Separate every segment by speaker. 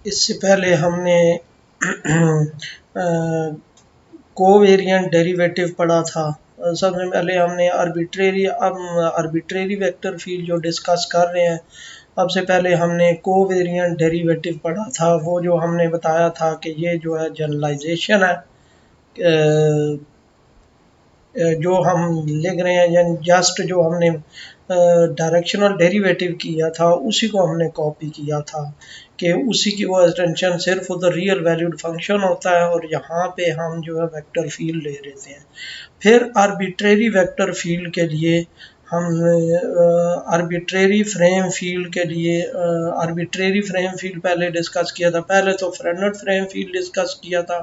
Speaker 1: इससे पहले हमने कोवेरिएंट डेरिवेटिव पढ़ा था। सबसे पहले हमने आर्बिट्रेरी वेक्टर फील्ड जो डिस्कस कर रहे हैं, सबसे पहले हमने कोवेरिएंट डेरिवेटिव पढ़ा था। वो जो हमने बताया था कि ये जो है जनरलाइजेशन है, जो हम लिख रहे हैं, यानी जस्ट जो हमने डायरेक्शनल डेरिवेटिव किया था उसी को हमने कॉपी किया था कि उसी की वो एक्सटेंशन सिर्फ उधर रियल वैल्यूड फंक्शन होता है और यहाँ पे हम जो है वेक्टर फील्ड ले लेते हैं। फिर आर्बिट्रेरी वेक्टर फील्ड के लिए हम आर्बिट्रेरी फ्रेम फील्ड के लिए आर्बिट्रेरी फ्रेम फील्ड पहले डिस्कस किया था। पहले तो फ्रेनेट फ्रेम फील्ड डिस्कस किया था,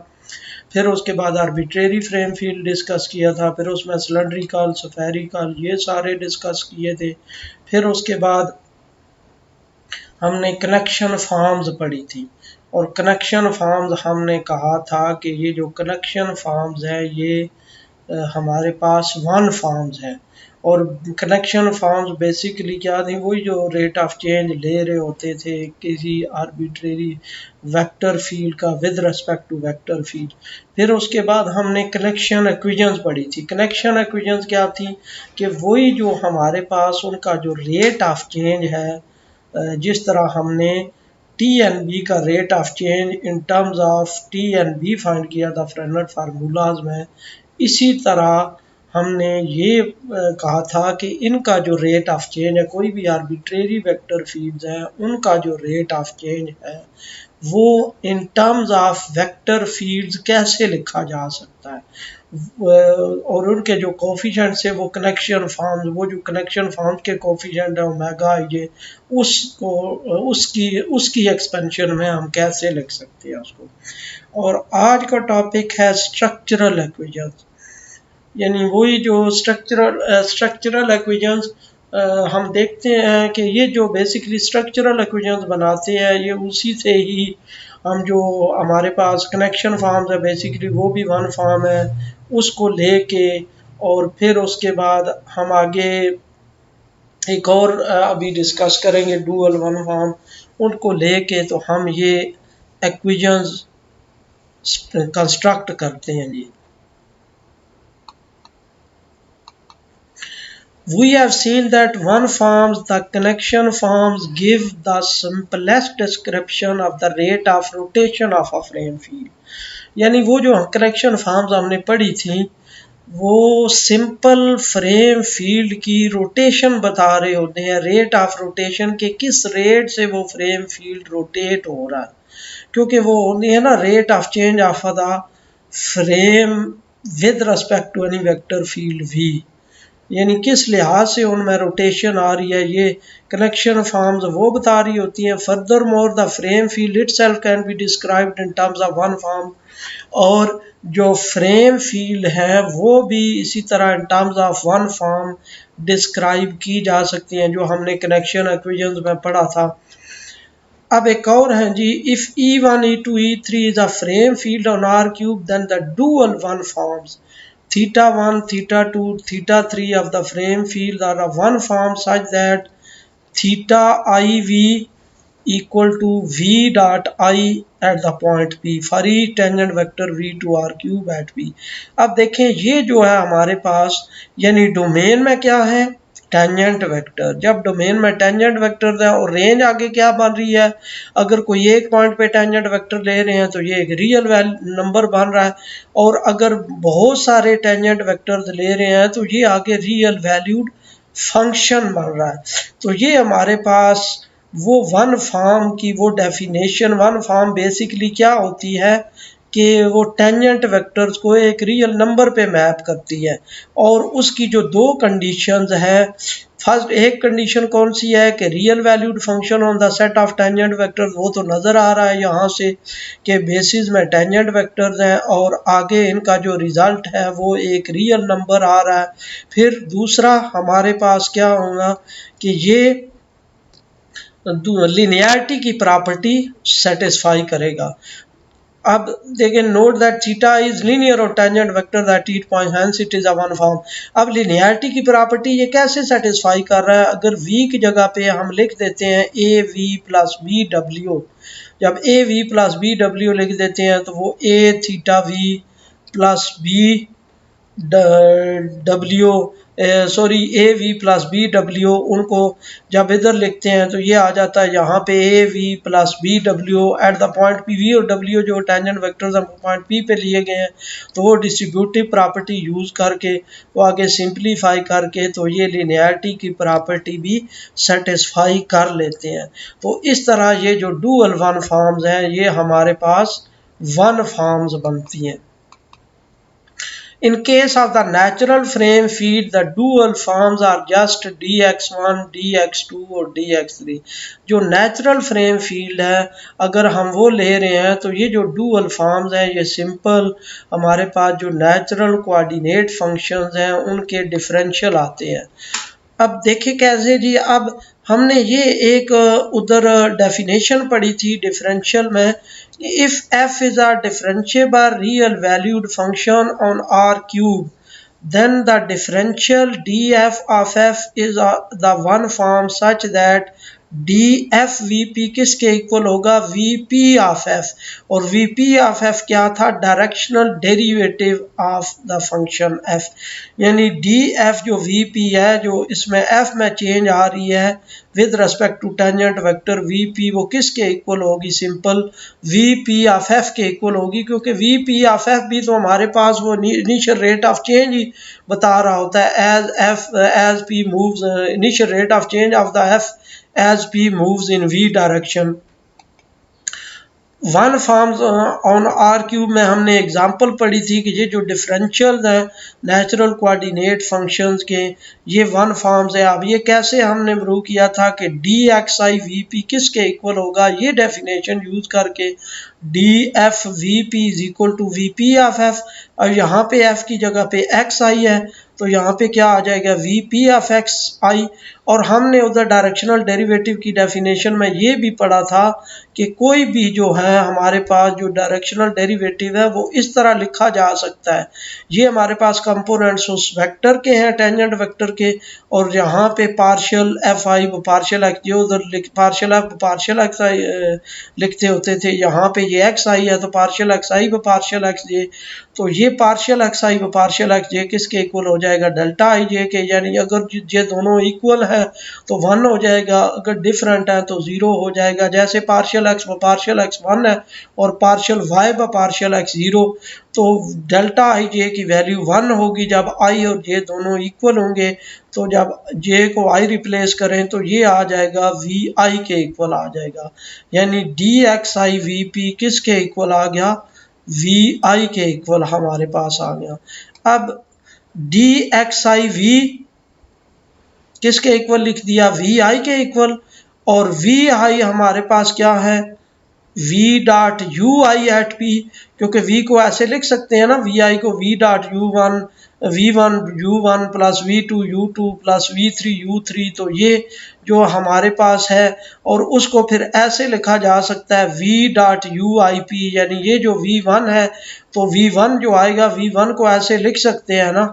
Speaker 1: फिर उसके बाद आर्बिट्रेरी फ्रेम फील्ड डिस्कस किया था, फिर उसमें सिलेंड्रिकल, स्फेरिकल ये सारे डिस्कस किए थे। फिर उसके बाद हमने कनेक्शन फॉर्म्स पढ़ी थी, और कनेक्शन फॉर्म्स हमने कहा था कि ये जो कनेक्शन फॉर्म्स है ये हमारे पास वन फॉर्म्स है। और कनेक्शन फॉर्म्स बेसिकली क्या थी, वही जो रेट ऑफ चेंज ले रहे होते थे किसी आर्बिट्रेरी वेक्टर फील्ड का with respect to vector field. फिर उसके बाद हमने कनेक्शन इक्वेशंस पढ़ी थी। कनेक्शन इक्वेशंस क्या थी कि वही जो हमारे पास उनका जो रेट ऑफ चेंज है, जिस तरह हमने टी एन बी का rate of change in terms of T N B find किया था फ्रेनेट फार्मूलाज में, इसी तरह हमने ये कहा था कि इनका जो रेट ऑफ चेंज है, कोई भी आर्बिट्रेरी वेक्टर फील्ड्स हैं उनका जो रेट ऑफ चेंज है वो इन टर्म्स ऑफ वेक्टर फील्ड्स कैसे लिखा जा सकता है, और उनके जो कोफिशिएंट्स है वो कनेक्शन फॉर्म्स, वो जो कनेक्शन फॉर्म्स के कोफिशिएंट है ओमेगा ये, उसको उसकी एक्सपेंशन में हम कैसे लिख सकते हैं उसको। और आज का टॉपिक है स्ट्रक्चरल इक्वेशंस, यानी वही जो स्ट्रक्चरल इक्वेशंस हम देखते हैं कि ये जो बेसिकली स्ट्रक्चरल इक्वेशंस बनाते हैं ये उसी से ही हम जो हमारे पास कनेक्शन फॉर्म्स है बेसिकली वो भी वन फॉर्म है, उसको लेके और फिर उसके बाद हम आगे एक और अभी डिस्कस करेंगे डुअल वन फॉर्म, उनको लेके तो हम ये इक्वेशंस कंस्ट्रक्ट करते हैं जी। We have seen that one forms, the connection forms, give the simplest description of the rate of rotation of a frame field। यानी वो जो कनेक्शन फॉर्म्स हमने पढ़ी थी वो सिंपल फ्रेम फील्ड की रोटेशन बता रहे होते हैं, रेट ऑफ रोटेशन के किस रेट से वो फ्रेम फील्ड रोटेट हो रहा है, क्योंकि वो होती है ना rate of change of the frame with respect to any vector field V, यानी किस लिहाज से उनमें रोटेशन आ रही है, ये कनेक्शन फॉर्म्स वो बता रही होती हैं। Further more the frame field itself can be described in terms of one form, और जो फ्रेम फील्ड है वो भी इसी तरह इन terms of one form describe की जा सकती हैं, जो हमने कनेक्शन इक्वेशंस में पढ़ा था। अब एक और है जी, if E1 E2 E3 is a frame field on R cube then the dual one forms theta 1, theta 2, theta 3 of the frame field are of one form such that theta IV equal to V dot I at the point P for each tangent vector V to R cube at P। अब देखें ये जो है हमारे पास, यानी domain में क्या है टेंजेंट वेक्टर, जब डोमेन में टेंजेंट वेक्टर है और रेंज आगे क्या बन रही है, अगर कोई एक पॉइंट पे टेंजेंट वेक्टर ले रहे हैं तो ये एक रियल नंबर बन रहा है, और अगर बहुत सारे टेंजेंट वेक्टर्स ले रहे हैं तो ये आगे रियल वैल्यूड फंक्शन बन रहा है। तो ये हमारे पास वो वन फॉर्म की वो डेफिनेशन, वन फॉर्म बेसिकली क्या होती है कि वो टेंजेंट वेक्टर्स को एक रियल नंबर पे मैप करती है, और उसकी जो दो कंडीशंस है, फर्स्ट एक कंडीशन कौन सी है कि real valued function on the set of tangent vectors, वो तो नज़र आ रहा है यहाँ से कि बेसिस में टेंजेंट वेक्टर्स हैं और आगे इनका जो रिज़ल्ट है वो एक रियल नंबर आ रहा है। फिर दूसरा हमारे पास क्या होगा कि ये लिनियरिटी की प्रॉपर्टी सेटिस्फाई करेगा। अब देखें, note that theta is linear और tangent vector that each point hence it is a one form. अब लिनियरिटी की प्रॉपर्टी ये कैसे सेटिस्फाई कर रहा है, अगर v की जगह पे हम लिख देते हैं a v plus b w, जब A V plus B W लिख देते हैं तो वो A theta V plus B W sorry A V plus B W, उनको जब इधर लिखते हैं तो ये आ जाता है यहाँ पे A V plus B W at the point P. V और डब्ल्यू जो टेंजेंट वेक्टर्स हम पॉइंट पी पे लिए गए हैं, तो वो डिस्ट्रीब्यूटिव प्रॉपर्टी यूज़ करके वो आगे सिंप्लीफाई करके तो ये लिनियरिटी की प्रॉपर्टी भी सेटिस्फाई कर लेते हैं। तो इस तरह ये जो डुअल वन फॉर्म्स हैं ये हमारे पास वन फॉर्म्स बनती हैं। In case of the natural frame field, the dual forms are just dx1, dx2 और dx3। जो natural frame field है अगर हम वो ले रहे हैं तो ये जो dual forms हैं ये simple हमारे पास जो natural coordinate functions हैं उनके differential आते हैं। अब देखिए कैसे जी, अब हमने ये एक उधर डेफिनेशन पढ़ी थी डिफरेंशियल में, if f is a differentiable real valued function on R cube then the differential df of f is the one form such that df vp किसके इक्वल होगा, vp ऑफ f। और vp of f क्या था, directional derivative of the function f। यानी df जो vp है, जो इसमें f में चेंज आ रही है with respect to tangent vector vp, वो किसके इक्वल होगी, सिंपल vp ऑफ f के इक्वल होगी। क्योंकि vp ऑफ f भी तो हमारे पास वो इनिशियल रेट ऑफ चेंज ही बता रहा होता है, as p moves, initial rate of change of the f as p moves in v direction। One forms on R cube में हमने एग्जांपल पढ़ी थी कि ये जो डिफरेंशियल है नेचुरल कोऑर्डिनेट फंक्शंस के, ये वन फॉर्म्स है। अब ये कैसे हमने प्रूव किया था कि D X I V P किसके इक्वल होगा, ये डेफिनेशन यूज करके D F V P is equal to V P of F. अब यहाँ पे एफ की जगह पे एक्स आई है तो यहाँ पे क्या आ जाएगा, वी पी ऑफ एक्स आई। और हमने उधर डायरेक्शनल डेरिवेटिव की डेफिनेशन में ये भी पढ़ा था कि कोई भी जो है हमारे पास जो डायरेक्शनल डेरिवेटिव है वो इस तरह लिखा जा सकता है, ये हमारे पास कंपोनेंट्स उस वेक्टर के हैं टेंजेंट वेक्टर के, और यहाँ पे partial F I partial x, जो उधर पार्शियल एफ पार्शियल एक्स आई लिखते होते थे, यहाँ पे ये एक्स आई है तो पार्शियल एक्स आई पार्शियल एक्स जे। तो ये पार्शियल एक्स आई पार्शियल एक्स जे किसके इक्वल हो जाएगा, डेल्टा आई जे के। यानी अगर ये दोनों इक्वल है तो 1 हो जाएगा, अगर डिफरेंट है तो 0 हो जाएगा। जैसे पार्शियल एक्स 1 है और पार्शियल वाई पार्शियल एक्स 0, तो डेल्टा आई जे की वैल्यू 1 होगी जब आई और जे दोनों इक्वल होंगे। तो जब जे को आई रिप्लेस करें तो ये आ जाएगा वी आई के इक्वल आ जाएगा। यानी D X I V P किसके इक्वल आ गया, वी आई के इक्वल हमारे पास आ गया। अब डी एक्स आई वी किसके इक्वल लिख दिया, वी आई के इक्वल। और वी आई हमारे पास क्या है, V dot U I at P, क्योंकि वी को ऐसे लिख सकते हैं ना, वी आई को V dot U one U one plus V two plus V three. तो ये जो हमारे पास है, और उसको फिर ऐसे लिखा जा सकता है V dot U I P. यानी ये जो वी वन है तो वी वन जो आएगा, वी वन को ऐसे लिख सकते हैं ना,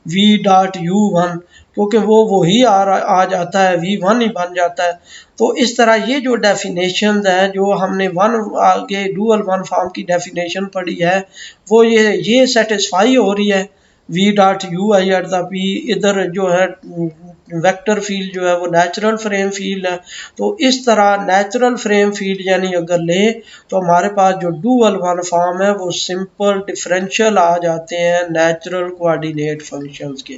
Speaker 1: वी डॉट यू वन, क्योंकि वो वही आ जाता है, वी वन ही बन जाता है। तो इस तरह ये जो डेफिनेशन है, जो हमने वन आगे डुअल वन फॉर्म की डेफिनेशन पढ़ी है, वो ये सेटिस्फाई हो रही है। V dot U I at the P, इधर जो है वेक्टर फील्ड जो है वो नेचुरल फ्रेम फील्ड है। तो इस तरह नेचुरल फ्रेम फील्ड यानी अगर ले तो हमारे पास जो डुअल वन फॉर्म है वो सिंपल डिफरेंशियल आ जाते हैं नेचुरल कोऑर्डिनेट फंक्शंस के।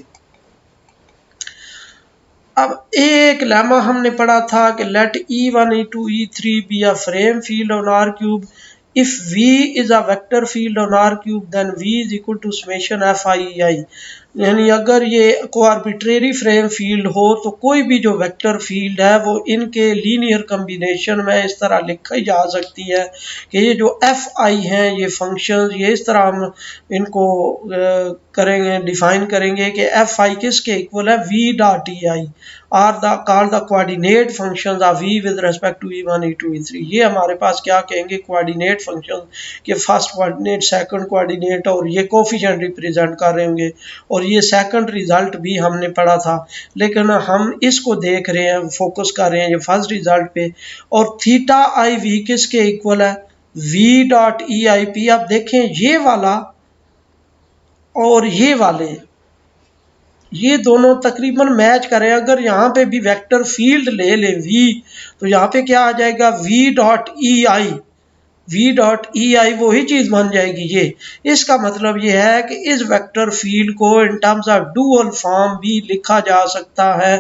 Speaker 1: अब एक लेमा हमने पढ़ा था कि let E1 E2 E3 be a frame field on R cube, if V is a vector field on R cube then V is equal to summation F I I. यानी अगर ये को आर्बिट्रेरी फ्रेम फील्ड हो तो कोई भी जो vector field है वो इनके लीनियर कम्बिनेशन में इस तरह लिखी जा सकती है कि ये जो एफ आई हैं ये फंक्शंस, ये इस तरह हम इनको करेंगे, डिफाइन करेंगे कि एफ आई किसके इक्वल है, V dot E I. Are the call the coordinate functions of v with respect to e1 e2 e3। ये हमारे पास क्या कहेंगे, कोऑर्डिनेट फंक्शन के फर्स्ट कोऑर्डिनेट, सेकंड कोऑर्डिनेट, और ये कोफिशिएंट रिप्रेजेंट कर रहे होंगे। और ये सेकंड रिजल्ट भी हमने पढ़ा था, लेकिन हम इसको देख रहे हैं, फोकस कर रहे हैं ये फर्स्ट रिजल्ट पे। और थीटा आई वी किसके इक्वल है, v dot E I P. अब देखें ये वाला और ये वाले, ये दोनों तकरीबन मैच करें। अगर यहाँ पे भी वेक्टर फील्ड ले लें v, तो यहाँ पे क्या आ जाएगा, v डॉट ई आई, v डॉट ई आई वही चीज़ बन जाएगी ये। इसका मतलब ये है कि इस वेक्टर फील्ड को इन टर्म्स ऑफ डुअल फॉर्म भी लिखा जा सकता है।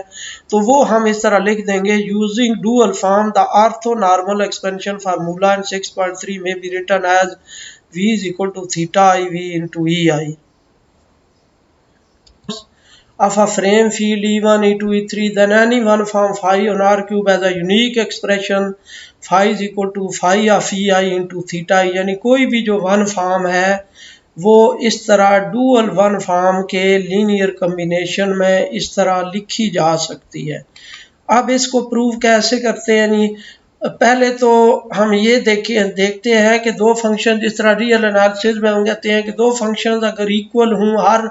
Speaker 1: तो वो हम इस तरह लिख देंगे, using dual form the orthonormal expansion formula in 6.3 में be written as v is equal to theta I V into E I of a frame field E1, E2, E3, then any one form phi on R cube as a unique expression phi is equal to phi of EI into theta I। यानी कोई भी जो one form है वो इस तरह dual one form के linear combination में इस तरह लिखी जा सकती है। अब इसको प्रूव कैसे करते हैं, यानी पहले तो हम ये देखते हैं कि दो फंक्शन, जिस तरह रियल एनालिसिस में हम कहते हैं कि दो फंक्शंस अगर इक्वल हों हर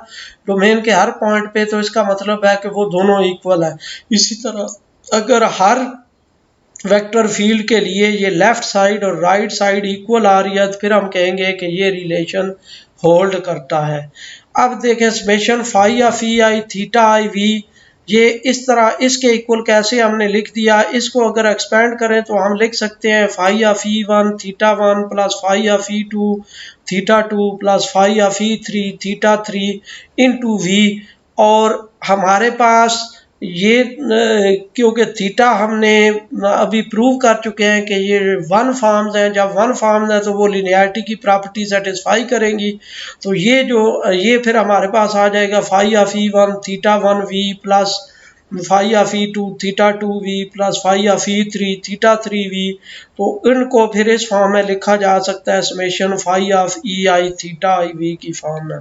Speaker 1: डोमेन के हर पॉइंट पे, तो इसका मतलब है कि वो दोनों इक्वल है। इसी तरह अगर हर वेक्टर फील्ड के लिए ये लेफ्ट साइड और राइट साइड इक्वल आ रही है, तो फिर हम कहेंगे कि ये रिलेशन होल्ड करता है। अब देखें summation phi of e i theta I v, ये इस तरह इसके इक्वल कैसे हमने लिख दिया। इसको अगर एक्सपेंड करें तो हम लिख सकते हैं phi of e one theta one plus phi of e two theta two plus phi of e three theta three into v. और हमारे पास ये क्योंकि थीटा हमने अभी प्रूव कर चुके हैं कि ये वन फॉर्म्स हैं, जब वन फॉर्म्स हैं तो वो लिनियरिटी की प्रॉपर्टी सेटिस्फाई करेंगी। तो ये फिर हमारे पास आ जाएगा phi of e one theta one v plus phi of e two theta two v plus phi of e three theta three v. तो इनको फिर इस फॉर्म में लिखा जा सकता है summation phi of e i theta I v की फॉर्म में।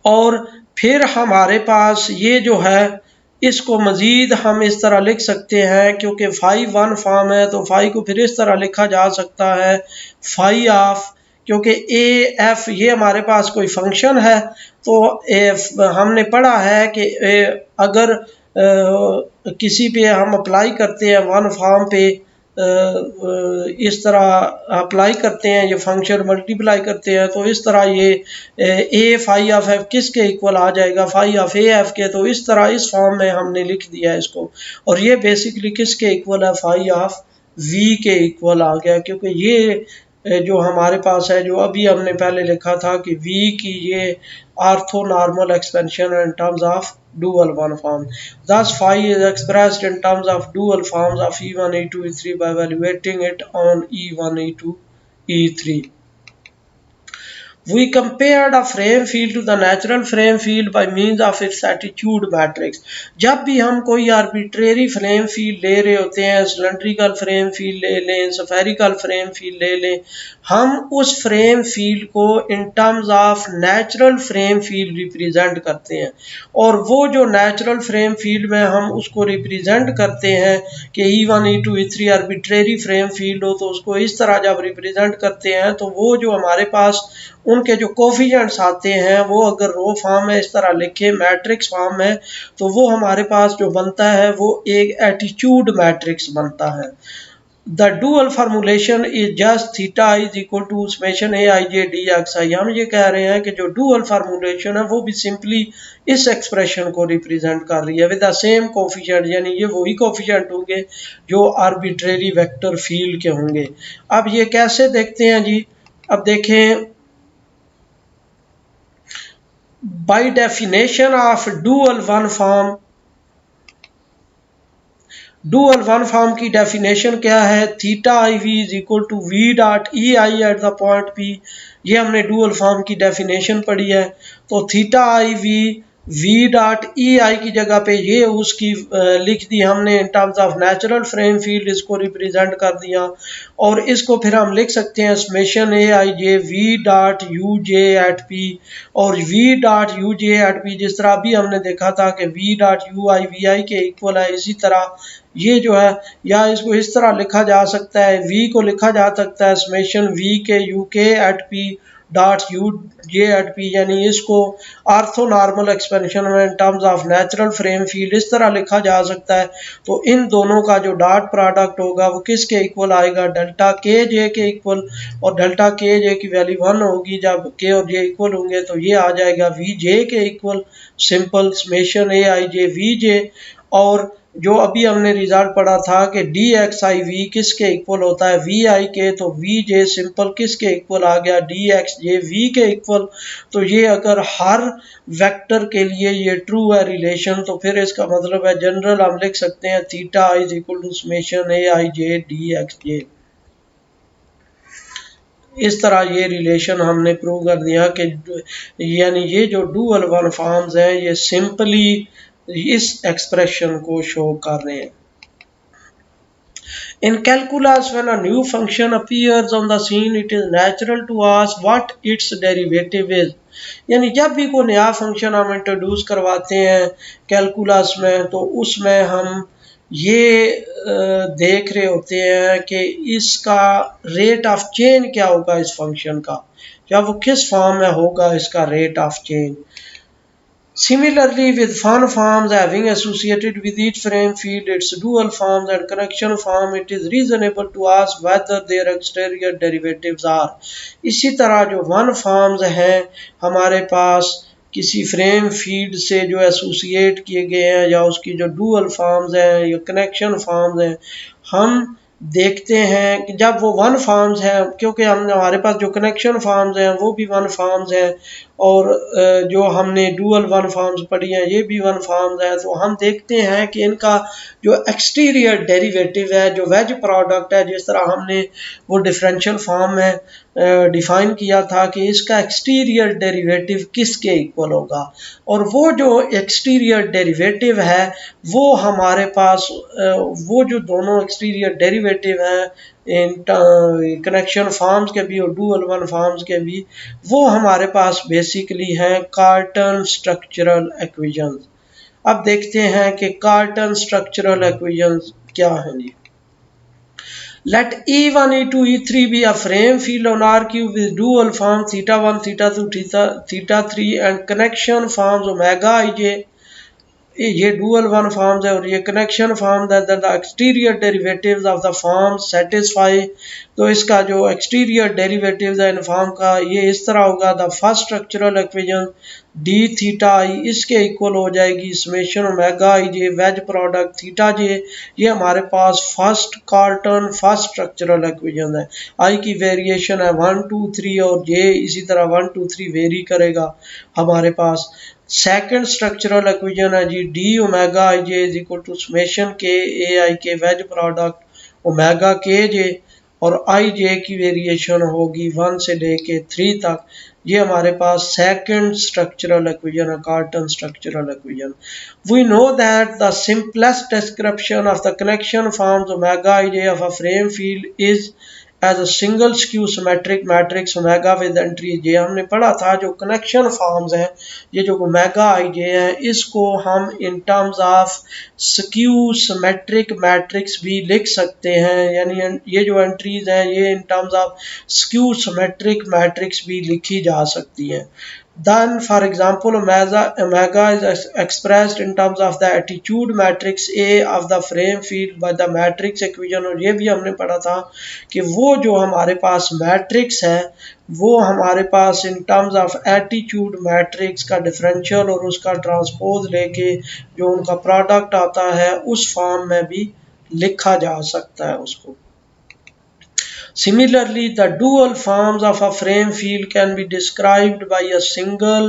Speaker 1: और फिर हमारे पास ये जो है इसको मज़ीद हम इस तरह लिख सकते हैं, क्योंकि फाई वन फॉर्म है तो फाई को फिर इस तरह लिखा जा सकता है फाई ऑफ, क्योंकि ए एफ ये हमारे पास कोई फंक्शन है। तो हमने पढ़ा है कि अगर किसी पे हम अप्लाई करते हैं वन फॉर्म पे, इस तरह अप्लाई करते हैं, ये फंक्शन मल्टीप्लाई करते हैं, तो इस तरह ये ए फाई ऑफ एफ किसके इक्वल आ जाएगा, फाई ऑफ ए एफ के। तो इस तरह इस फॉर्म में हमने लिख दिया इसको, और ये बेसिकली किसके इक्वल है, फाई ऑफ वी के इक्वल आ गया। क्योंकि ये जो हमारे पास है, जो अभी हमने पहले लिखा था कि वी की ये ortho normal expansion in terms of dual one form. Thus phi is expressed in terms of dual forms of E1, E2, E3 by evaluating it on E1, E2, E3. We compared a frame field to the natural frame field by means of its attitude matrix. जब भी हम कोई arbitrary frame field ले रहे होते हैं, cylindrical frame field ले लें, स्फेरिकल फ्रेम फील्ड ले लें, हम उस फ्रेम फील्ड को इन terms of natural frame field represent करते हैं। और वो जो नेचुरल फ्रेम फील्ड में हम उसको रिप्रेजेंट करते हैं कि E1, E2, E3 arbitrary frame field हो, तो उसको इस तरह जब रिप्रेजेंट करते हैं तो वो जो हमारे पास उनके जो कोफिशिएंट्स आते हैं वो अगर रो फॉर्म में इस तरह लिखे मैट्रिक्स फॉर्म में, तो वो हमारे पास जो बनता है वो एक एटीट्यूड मैट्रिक्स बनता है। The dual formulation is just theta is equal to summation A I J D X I. हम ये कह रहे हैं कि जो डुअल फार्मूलेशन है वो भी सिंपली इस एक्सप्रेशन को रिप्रेजेंट कर रही है विद द सेम कोफिशिएंट, यानी ये वही कोफिशिएंट होंगे जो आर्बिट्रेरी वेक्टर फील्ड के होंगे। अब ये कैसे देखते हैं जी, अब देखें, by definition of dual one form, dual one form की डेफिनेशन क्या है, theta I V is equal to V dot E I at the point P. ये हमने डुअल फॉर्म की डेफिनेशन पढ़ी है। तो theta I V V dot E I की जगह पे ये उसकी लिख दी हमने in terms of natural frame field, इसको रिप्रेजेंट कर दिया। और इसको फिर हम लिख सकते हैं summation A I J we dot U J at P, और V dot U J at P जिस तरह अभी हमने देखा था कि V dot U I V I के इक्वल है, इसी तरह ये जो है, या इसको इस तरह लिखा जा सकता है, वी को लिखा जा सकता है समेशन वी के यू के eight P dot U J at P, यानी इसको आर्थो नॉर्मल एक्सपेंशन में इन terms of natural frame field इस तरह लिखा जा सकता है। तो इन दोनों का जो डॉट प्रोडक्ट होगा वो किसके इक्वल आएगा, डेल्टा के जे के इक्वल, और डेल्टा के जे की वैल्यू 1 होगी, जब के और जे इक्वल होंगे तो ये आ जाएगा वी जे के equal, simple summation A I J V J. और जो अभी हमने रिजल्ट पढ़ा था कि डी एक्स आई वी किसके इक्वल होता है, वी आई के, तो वी जे सिंपल किसके इक्वल आ गया, डी एक्स जे वी के इक्वल। तो ये अगर हर वेक्टर के लिए ये ट्रू है रिलेशन, तो फिर इसका मतलब है जनरल हम लिख सकते हैं theta I is equal to summation A I J D X J. इस तरह ये रिलेशन हमने प्रूव कर दिया कि यानी ये जो डुअल वन फॉर्म्स हैं ये सिंपली इस एक्सप्रेशन को शो कर रहे हैं। In calculus, when a new function appears on the scene, it is natural to ask what its derivative is. यानी जब भी कोई नया फंक्शन हम इंट्रोड्यूस करवाते हैं कैलकुलस में, तो उसमें हम ये देख रहे होते हैं कि इसका रेट ऑफ चेंज क्या होगा इस फंक्शन का, या वो किस फॉर्म में होगा इसका rate of change. Similarly, with fun forms having associated with each frame field its dual forms and connection form, it is reasonable to ask whether their exterior derivatives are. इसी तरह जो वन फॉर्म्स हैं हमारे पास किसी frame field से जो associate किए गए हैं, या उसकी जो डुअल फॉर्म्स हैं या कनेक्शन फॉर्म्स हैं, हम देखते हैं कि जब वो वन फॉर्म्स हैं, क्योंकि हम हमारे पास जो कनेक्शन फॉर्म्स हैं वो भी वन फॉर्म्स हैं, और जो हमने डुअल वन फॉर्म्स पढ़ी हैं ये भी वन फॉर्म्स हैं, तो हम देखते हैं कि इनका जो एक्सटीरियर डेरिवेटिव है, जो वेज प्रोडक्ट है, जिस तरह हमने वो डिफरेंशियल फॉर्म में डिफाइन किया था कि इसका एक्सटीरियर डेरिवेटिव किसके इक्वल होगा, और वो जो एक्सटीरियर डेरिवेटिव है वो हमारे पास वो जो दोनों एक्सटीरियर डेरिवेटिव हैं इन कनेक्शन फॉर्म्स के भी और डुअल वन फॉर्म्स के भी, वो हमारे पास बेसिकली हैं कार्टन स्ट्रक्चरल इक्वेशंस। अब देखते हैं कि कार्टन स्ट्रक्चरल इक्वेशंस क्या हैं जी। Let E1, E2, E3 be a frame field on R cube with dual form theta 1, theta 2, theta 3 and connection forms omega ij। ये डुअल वन फॉर्म्स है और ये कनेक्शन फॉर्म है, the exterior derivatives of the form satisfy. तो इसका जो exterior derivatives है in form का ये इस तरह होगा, the first structural equation D theta I इसके इक्वल हो जाएगी समेशन ओमेगा आई J wedge product theta J. ये हमारे पास first Cartan first structural equation है। आई की वेरिएशन है 1 2 3 और जे इसी तरह 1 2 3 वेरी करेगा हमारे पास। सेकंड स्ट्रक्चरल इक्वेशन है जी d omega I j is equal to summation के ए आई के वेज प्रोडक्ट ओमेगा के जे, और आई जे की वेरिएशन होगी 1 से लेके 3 तक। ये हमारे पास सेकंड स्ट्रक्चरल इक्वेशन है, Cartan structural equation. We know that the simplest description of the connection forms omega I j of a frame field is as a single skew symmetric matrix omega with entries. ये हमने पढ़ा था जो connection forms हैं, ये जो omega आई जे है, इसको हम इन terms of skew symmetric matrix भी लिख सकते हैं, यानी ये जो एंट्रीज हैं ये इन terms of skew symmetric matrix भी लिखी जा सकती हैं। Then, for example, omega is expressed in terms of the attitude matrix A of the frame field by the matrix equation। और ये भी हमने पढ़ा था कि वो जो हमारे पास मैट्रिक्स है वो हमारे पास in terms of attitude matrix का डिफरेंशियल और उसका ट्रांसपोज लेके जो उनका प्रोडक्ट आता है उस फॉर्म में भी लिखा जा सकता है उसको। Similarly, the dual forms of a frame field can be described by a single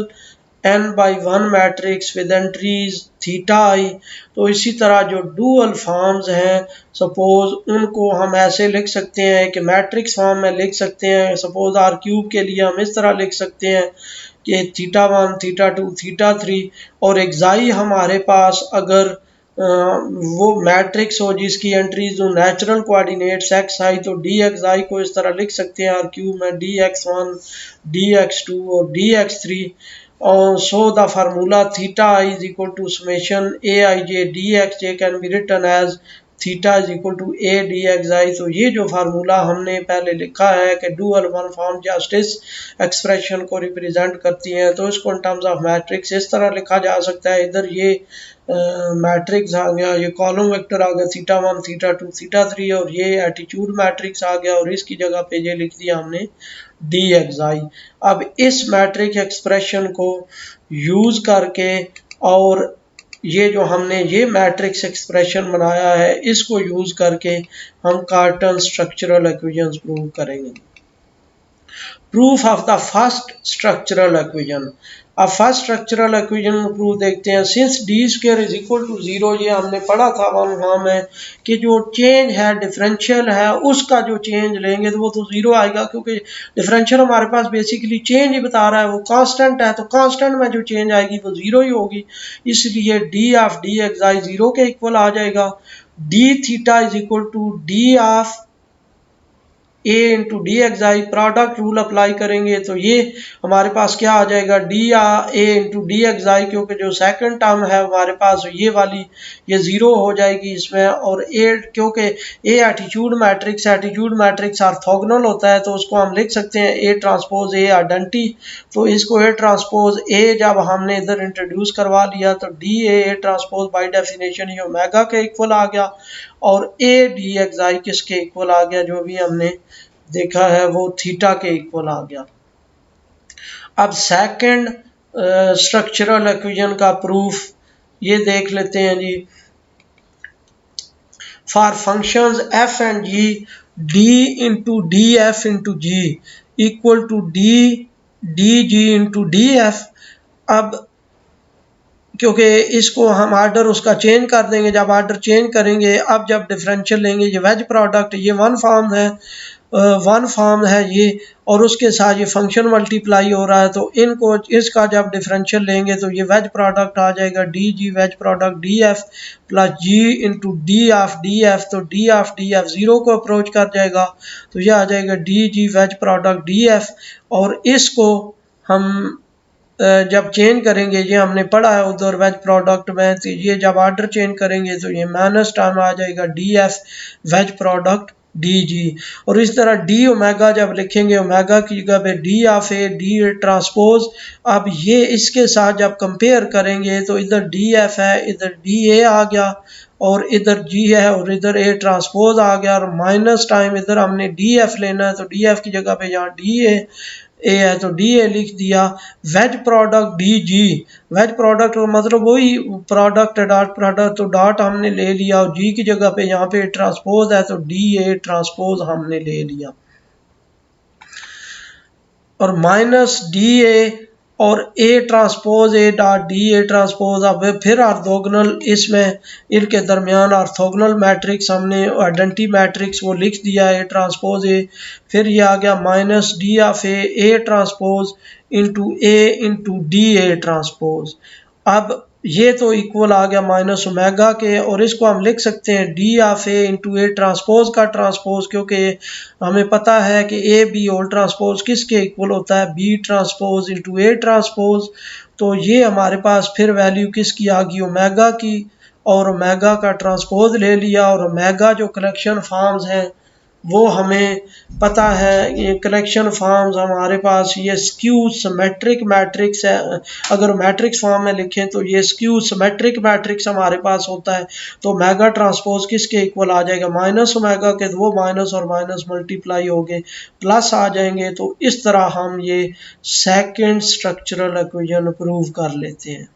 Speaker 1: n by 1 matrix with entries theta I। तो इसी तरह जो डुअल फॉर्म्स हैं सपोज उनको हम ऐसे लिख सकते हैं कि मैट्रिक्स फॉर्म में लिख सकते हैं। सपोज आर क्यूब के लिए हम इस तरह लिख सकते हैं कि θ1, θ2, θ3 और एक्साई हमारे पास अगर वो मैट्रिक्स हो जिसकी एंट्रीज जो नेचुरल कोऑर्डिनेट्स एक्स आई, तो डी एक्स आई को इस तरह लिख सकते हैं आर क्यू में dx1, dx2 और dx3। और so the formula theta I is equal to summation A I J D X J can be written as theta is equal to A D X I. तो ये जो formula हमने पहले लिखा है कि डुअल वन फॉर्म जस्ट इस expression को रिप्रेजेंट करती हैं, तो इसको इन टर्म्स ऑफ मैट्रिक्स इस तरह लिखा जा सकता है। इधर ये मैट्रिक्स आ गया, ये कॉलम वेक्टर आ गया θ1, θ2, θ3 और ये एटीट्यूड मैट्रिक्स आ गया और इसकी जगह पे ये लिख दिया हमने डी एक्स आई। अब इस मैट्रिक्स एक्सप्रेशन को यूज करके और ये जो हमने ये मैट्रिक्स एक्सप्रेशन बनाया है इसको यूज करके हम कार्टेल स्ट्रक्चरल इक्वेशंस प्रूव करेंगे। Proof of the first structural equation. अब फर्स्ट स्ट्रक्चरल इक्वेशन प्रूफ देखते हैं। Since d square is equal to 0, ये हमने पढ़ा था वन फॉर्म में कि जो चेंज है डिफरेंशियल है उसका जो चेंज लेंगे तो वो तो 0 आएगा, क्योंकि डिफरेंशियल हमारे पास बेसिकली चेंज ही बता रहा है, वो कांस्टेंट है, तो कांस्टेंट में जो चेंज आएगी वो 0 ही होगी। इसलिए D of D X I 0 के इक्वल आ जाएगा। D theta is equal to D of A into D X I, product rule apply करेंगे तो ये हमारे पास क्या आ जाएगा D A into D X I, क्योंकि जो सेकंड टर्म है हमारे पास ये वाली ये 0 हो जाएगी इसमें। और ए क्योंकि ए एटीट्यूड मैट्रिक्स ऑर्थोगोनल होता है तो उसको हम लिख सकते हैं ए ट्रांसपोज ए आइडेंटिटी। तो इसको ए ट्रांसपोज ए जब हमने इधर इंट्रोड्यूस करवा लिया तो D A transpose by definition ये ओमेगा के इक्वल आ गया और ए डी एक्स आई किसके इक्वल आ गया, जो भी हमने देखा है वो थीटा के इक्वल आ गया। अब सेकंड स्ट्रक्चरल इक्वेशन का प्रूफ ये देख लेते हैं जी। For functions F and G, D into D F into G equal to D D G into D F. अब क्योंकि इसको हम आर्डर उसका चेंज कर देंगे, जब आर्डर चेंज करेंगे अब जब डिफरेंशियल लेंगे ये वेज प्रोडक्ट ये वन फॉर्म है ये, और उसके साथ ये फंक्शन मल्टीप्लाई हो रहा है तो इनको इसका जब डिफरेंशियल लेंगे तो ये वेज प्रोडक्ट आ जाएगा d g wedge product d f plus g into d of d f. तो डी ऑफ डी एफ 0 को अप्रोच कर जाएगा तो ये आ जाएगा d g wedge product d f. और इसको हम जब चेंज करेंगे, ये हमने पढ़ा है उधर वेज प्रोडक्ट में, तो ये जब ऑर्डर चेंज करेंगे तो ये माइनस टर्म आ जाएगा d f wedge product d g. और इस तरह डी ओमेगा जब लिखेंगे ओमेगा की जगह पे D of A D transpose. अब ये इसके साथ जब कंपेयर करेंगे तो इधर डी एफ है इधर डी ए आ गया और इधर जी है और इधर ए ट्रांसपोज आ गया और माइनस टाइम इधर हमने डी एफ लेना है तो डी एफ की जगह पे यहाँ डी ए है तो डी ए लिख दिया। Wedge product d g, wedge product मतलब वही प्रोडक्ट डॉट प्रोडक्ट, तो डॉट हमने ले लिया और जी की जगह पे यहाँ पे ट्रांसपोज है तो डी ए ट्रांसपोज हमने ले लिया और माइनस डी ए और A transpose A dot D A transpose. अब फिर ऑर्थोगोनल इसमें इनके दरमियान ऑर्थोगोनल मैट्रिक्स हमने आइडेंटिटी मैट्रिक्स वो लिख दिया ए ट्रांसपोज ए। फिर ये आ गया minus D of A transpose into D A transpose. अब ये तो इक्वल आ गया माइनस ओमेगा के और इसको हम लिख सकते हैं d of A into A transpose का ट्रांसपोज, क्योंकि हमें पता है कि ए बी होल ट्रांसपोज किसके इक्वल होता है B transpose into A transpose. तो ये हमारे पास फिर वैल्यू किसकी आ गई ओमेगा की और ओमेगा का ट्रांसपोज ले लिया और ओमेगा जो कलेक्शन फॉर्म्स हैं वो हमें पता है ये कलेक्शन फॉर्म्स हमारे पास ये स्क्यू सिमेट्रिक मैट्रिक्स है। अगर मैट्रिक्स फॉर्म में लिखें तो ये स्क्यू सिमेट्रिक मैट्रिक्स हमारे पास होता है तो ओमेगा ट्रांसपोज किसके इक्वल आ जाएगा माइनस ओमेगा के, वो माइनस और माइनस मल्टीप्लाई हो गए प्लस आ जाएंगे। तो इस तरह हम ये सेकंड स्ट्रक्चरल इक्वेशन प्रूव कर लेते हैं।